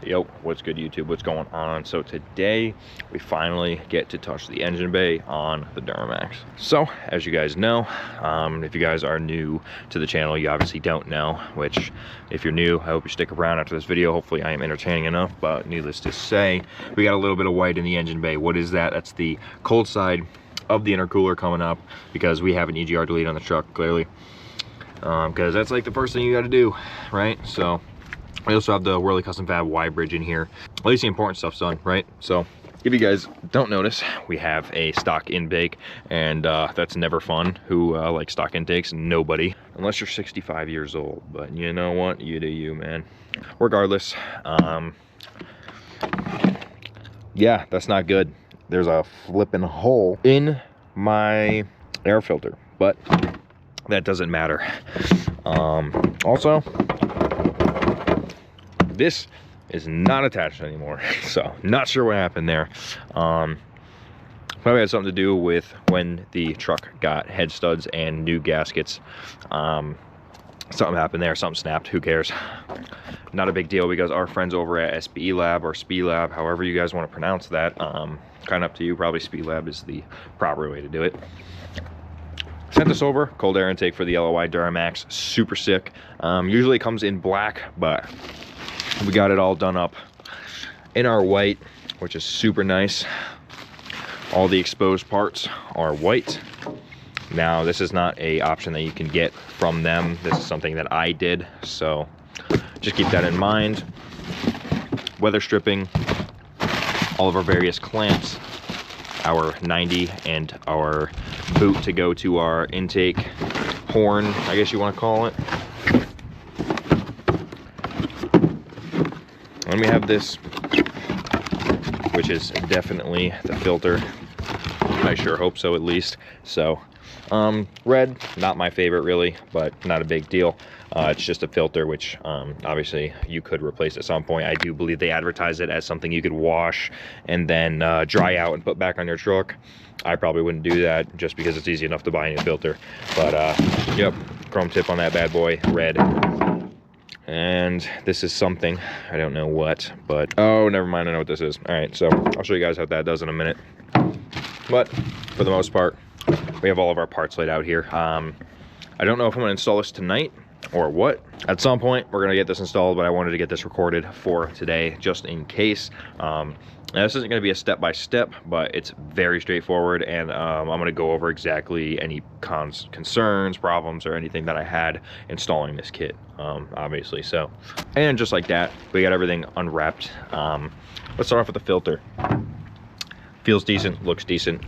Yo, what's good YouTube? What's going on? So today we finally get to touch the engine bay on the Duramax. So as you guys know, if you guys are new to the channel, you obviously don't know, which if you're new, I hope you stick around after this video. Hopefully I am entertaining enough, but needless to say, we got a little bit of white in the engine bay. What is that? That's the cold side of the intercooler coming up because we have an EGR delete on the truck, clearly. Because that's like the first thing you got to do, right? So we also have the Whirly Custom Fab Y bridge in here. At least the important stuff's done, right? So if you guys don't notice, we have a stock intake, and that's never fun. Who likes stock intakes? Nobody, unless you're 65 years old. But you know what? You do you, man. Regardless, yeah, that's not good. There's a flipping hole in my air filter, but that doesn't matter. Also, this is not attached anymore, so not sure what happened there. Probably had something to do with when the truck got head studs and new gaskets. Something happened there, something snapped, who cares? Not a big deal, because our friends over at spelab or spelab, however you guys want to pronounce that, kind of up to you. Probably spelab is the proper way to do it. Sent this over, cold air intake for the LOI Duramax, super sick. Usually it comes in black, but we got it all done up in our white, which is super nice. All the exposed parts are white. Now, this is not an option that you can get from them. This is something that I did, so just keep that in mind. Weather stripping, all of our various clamps, our 90 and our boot to go to our intake horn, I guess you want to call it. And we have this, which is definitely the filter. I sure hope so, at least. So red, not my favorite really, but not a big deal. It's just a filter, which obviously you could replace at some point. I do believe they advertise it as something you could wash and then dry out and put back on your truck. I probably wouldn't do that just because it's easy enough to buy a new filter. But yep, chrome tip on that bad boy, red. And this is something, I don't know what, but oh, never mind, I know what this is. All right, so I'll show you guys how that does in a minute. But for the most part, we have all of our parts laid out here. I don't know if I'm gonna install this tonight or what. At some point, we're gonna get this installed, but I wanted to get this recorded for today, just in case. Now, this isn't gonna be a step-by-step, but it's very straightforward, and I'm gonna go over exactly any concerns, problems, or anything that I had installing this kit, obviously. So, and just like that, we got everything unwrapped. Let's start off with the filter. Feels decent, looks decent.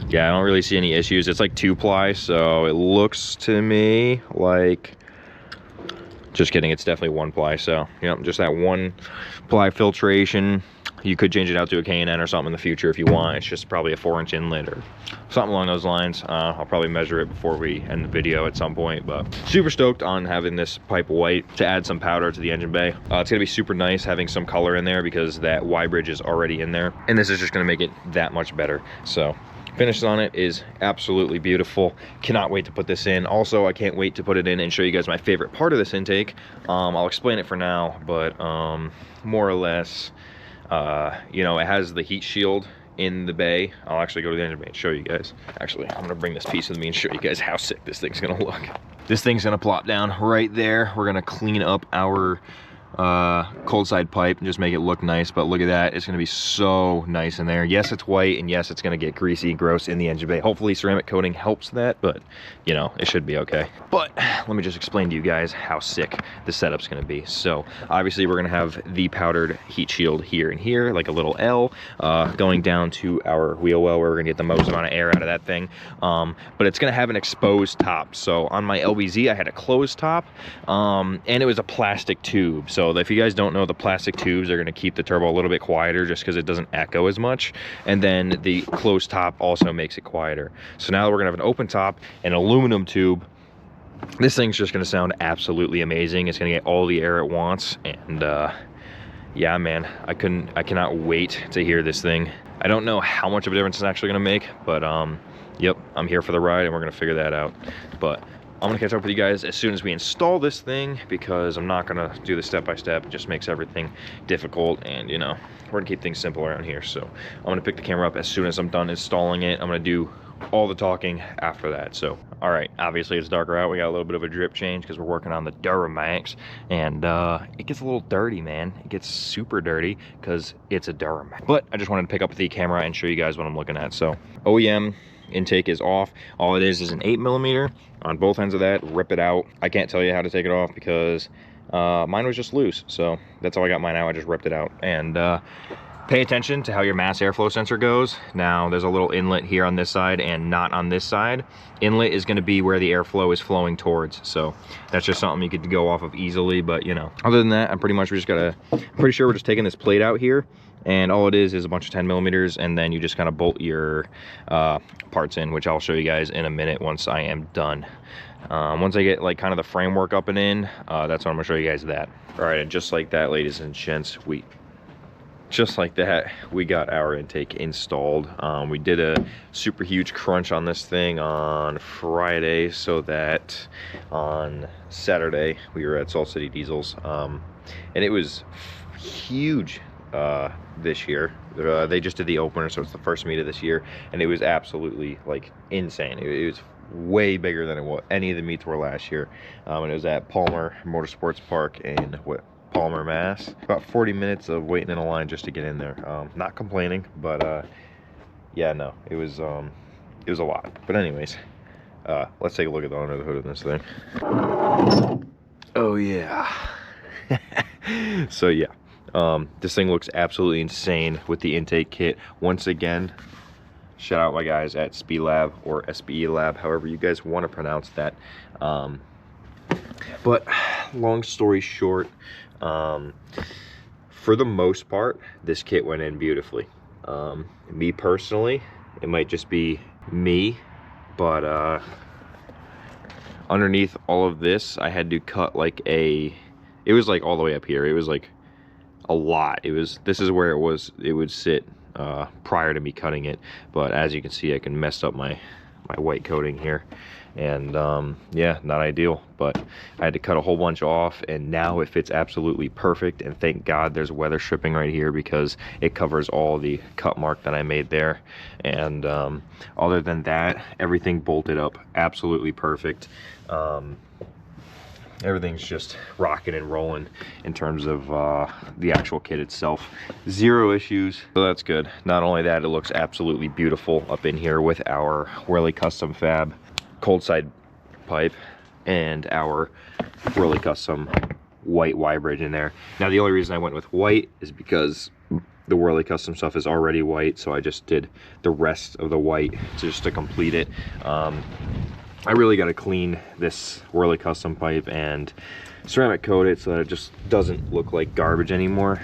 Yeah, I don't really see any issues. It's like 2-ply, so it looks to me like, just kidding, it's definitely 1-ply. So, you know, just that 1-ply filtration. You could change it out to a K&N or something in the future if you want. It's just probably a 4-inch inlet or something along those lines. I'll probably measure it before we end the video at some point, but super stoked on having this pipe white to add some powder to the engine bay. It's gonna be super nice having some color in there because that Y bridge is already in there, and this is just gonna make it that much better. So finishes on it is absolutely beautiful. Cannot wait to put this in. Also, I can't wait to put it in and show you guys my favorite part of this intake. I'll explain it for now, but more or less, you know, it has the heat shield in the bay. I'll actually go to the engine bay and show you guys. Actually, I'm gonna bring this piece with me and show you guys how sick this thing's gonna look. This thing's gonna plop down right there. We're gonna clean up our cold side pipe and just make it look nice, but look at that, it's going to be so nice in there. Yes, it's white, and yes, it's going to get greasy, gross in the engine bay. Hopefully ceramic coating helps that, but you know, it should be okay. But let me just explain to you guys how sick the setup's going to be. So obviously we're going to have the powdered heat shield here and here, like a little L, going down to our wheel well, where we're going to get the most amount of air out of that thing. But it's going to have an exposed top. So on my LBZ I had a closed top, and it was a plastic tube. So if you guys don't know, the plastic tubes are going to keep the turbo a little bit quieter just because it doesn't echo as much. And then the closed top also makes it quieter. So now we're going to have an open top, an aluminum tube. This thing's just going to sound absolutely amazing. It's going to get all the air it wants. And yeah, man, I cannot wait to hear this thing. I don't know how much of a difference it's actually going to make, but yep, I'm here for the ride and we're going to figure that out. But I'm gonna catch up with you guys as soon as we install this thing, because I'm not gonna do the step-by-step. It just makes everything difficult, and you know, we're gonna keep things simple around here. So I'm gonna pick the camera up as soon as I'm done installing it. I'm gonna do all the talking after that. So all right, obviously it's darker out. We got a little bit of a drip change because we're working on the Duramax, and it gets a little dirty, man. It gets super dirty because it's a Duramax. But I just wanted to pick up the camera and show you guys what I'm looking at. So OEM intake is off. All it is an 8mm on both ends of that. Rip it out. I can't tell you how to take it off because mine was just loose. So that's how I got mine out. I just ripped it out. And pay attention to how your mass airflow sensor goes. Now there's a little inlet here on this side and not on this side. Inlet is going to be where the airflow is flowing towards. So that's just something you could go off of easily. But you know, other than that, I'm pretty sure we're just taking this plate out here. And all it is a bunch of 10mm, and then you just kind of bolt your parts in, which I'll show you guys in a minute once I am done. Once I get like kind of the framework up and in, that's when I'm gonna show you guys that. All right, and just like that, ladies and gents, just like that, we got our intake installed. We did a super huge crunch on this thing on Friday, so that on Saturday we were at Salt City Diesels, and it was huge this year. They just did the opener, so it's the first meet of this year, and it was absolutely like insane. It was way bigger than any of the meets were last year, and it was at Palmer Motorsports Park in Palmer, Mass. About 40 minutes of waiting in a line just to get in there. Not complaining, but yeah, no, it was a lot. But anyways, let's take a look at the under the hood of this thing. Oh yeah. So yeah, this thing looks absolutely insane with the intake kit. Once again, shout out my guys at spelab or spelab, however you guys want to pronounce that. But long story short, for the most part, this kit went in beautifully. Me personally, it might just be me, but underneath all of this, I had to cut like it was like all the way up here. It was like a lot. This is where it would sit prior to me cutting it, but as you can see, I can mess up my white coating here, and yeah, not ideal, but I had to cut a whole bunch off, and now it fits absolutely perfect. And thank God there's weather stripping right here, because it covers all the cut mark that I made there. And other than that, everything bolted up absolutely perfect. Everything's just rocking and rolling in terms of the actual kit itself. Zero issues, so that's good. Not only that, it looks absolutely beautiful up in here with our Whirly Custom Fab cold side pipe and our Whirly Custom white Y-bridge in there. Now the only reason I went with white is because the Whirly Custom stuff is already white, so I just did the rest of the white just to complete it. I really got to clean this Whirly Custom pipe and ceramic coat it so that it just doesn't look like garbage anymore.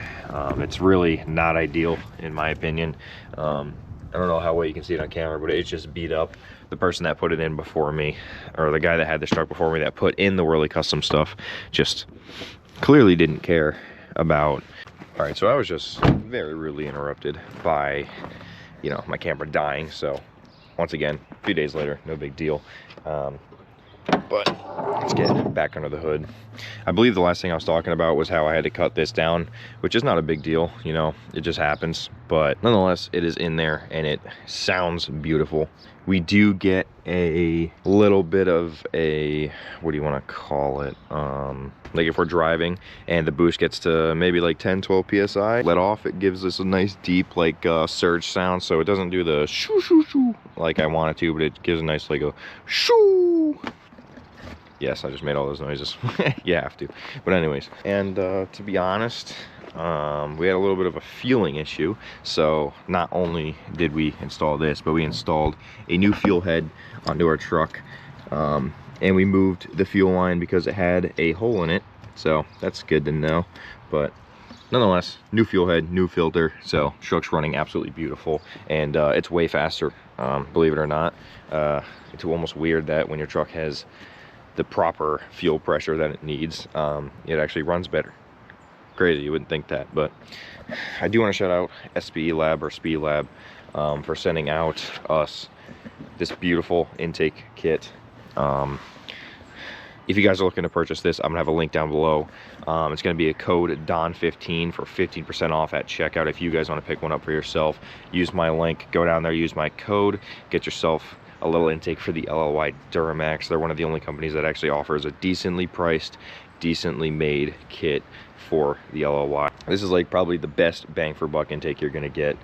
It's really not ideal in my opinion. I don't know how well you can see it on camera, but it's just beat up. The person that put it in before me, or the guy that had this truck before me that put in the Whirly Custom stuff, just clearly didn't care about. All right, so I was just very rudely interrupted by, you know, my camera dying. So once again, a few days later, no big deal. But let's get back under the hood. I believe the last thing I was talking about was how I had to cut this down, which is not a big deal, you know, it just happens. But nonetheless, it is in there and it sounds beautiful. We do get a little bit of a, what do you want to call it? Like if we're driving and the boost gets to maybe like 10, 12 PSI, let off, it gives us a nice deep like surge sound. So it doesn't do the shoo shoo shoo like I want it to, but it gives a nice like a shoo. Yes, I just made all those noises. You have to. But anyways, and to be honest, we had a little bit of a fueling issue. So not only did we install this, but we installed a new fuel head onto our truck. And we moved the fuel line because it had a hole in it. So that's good to know. But nonetheless, new fuel head, new filter. So truck's running absolutely beautiful. And it's way faster, believe it or not. It's almost weird that when your truck has the proper fuel pressure that it needs, it actually runs better. Crazy, you wouldn't think that, but I do want to shout out spelab or spelab for sending out us this beautiful intake kit. if you guys are looking to purchase this, I'm gonna have a link down below. It's gonna be a code DON15 for 15% off at checkout. If you guys want to pick one up for yourself, use my link, go down there, use my code, get yourself a little intake for the LLY Duramax. They're one of the only companies that actually offers a decently priced, decently made kit for the LLY. This is like probably the best bang for buck intake you're gonna get,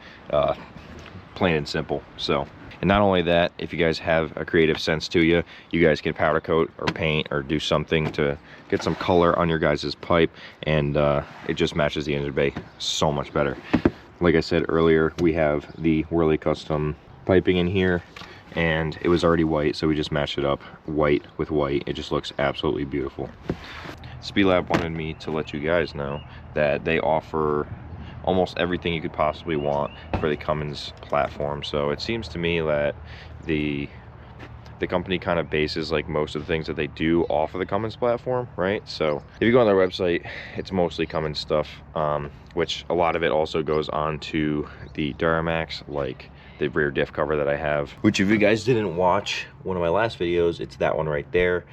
plain and simple. So, and not only that, if you guys have a creative sense to you, you guys can powder coat or paint or do something to get some color on your guys' pipe, and it just matches the engine bay so much better. Like I said earlier, we have the Whirly custom piping in here, and it was already white, so we just matched it up white with white. It just looks absolutely beautiful. Spelab wanted me to let you guys know that they offer almost everything you could possibly want for the Cummins platform. So it seems to me that the company kind of bases like most of the things that they do off of the Cummins platform, right? So if you go on their website, it's mostly Cummins stuff, which a lot of it also goes on to the Duramax, like the rear diff cover that I have, which if you guys didn't watch one of my last videos, it's that one right there.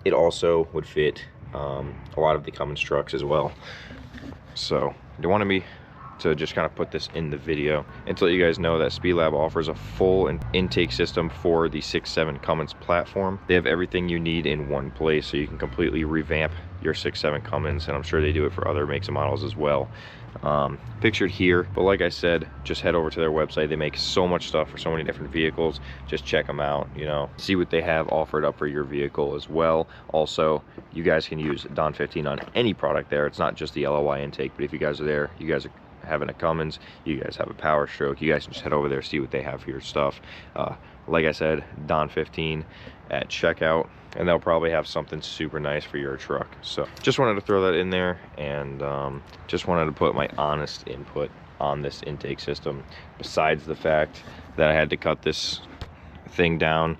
It also would fit a lot of the Cummins trucks as well. So they wanted me to just kind of put this in the video and to let you guys know that spelab offers a full intake system for the 6.7 Cummins platform. They have everything you need in one place, so you can completely revamp your 6.7 Cummins, and I'm sure they do it for other makes and models as well. Pictured here, but like I said, just head over to their website. They make so much stuff for so many different vehicles. Just check them out, you know, see what they have offered up for your vehicle as well. Also, you guys can use DON15 on any product there. It's not just the LOI intake, but if you guys are there, you guys are having a Cummins, you guys have a Power Stroke, you guys can just head over there, see what they have for your stuff. Like I said, DON15 at checkout, and they'll probably have something super nice for your truck. So just wanted to throw that in there, and just wanted to put my honest input on this intake system, besides the fact that I had to cut this thing down,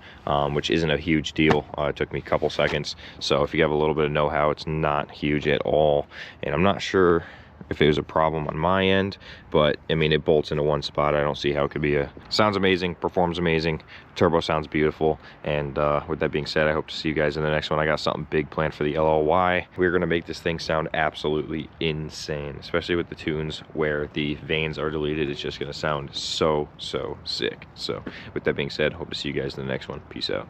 which isn't a huge deal. It took me a couple seconds, so if you have a little bit of know-how, it's not huge at all. And I'm not sure if it was a problem on my end, but I mean, it bolts into one spot. I don't see how it could be sounds amazing, performs amazing, turbo sounds beautiful. And with that being said, I hope to see you guys in the next one. I got something big planned for the LLY. We're gonna make this thing sound absolutely insane, especially with the tunes where the vanes are deleted. It's just gonna sound so sick. So with that being said, hope to see you guys in the next one. Peace out.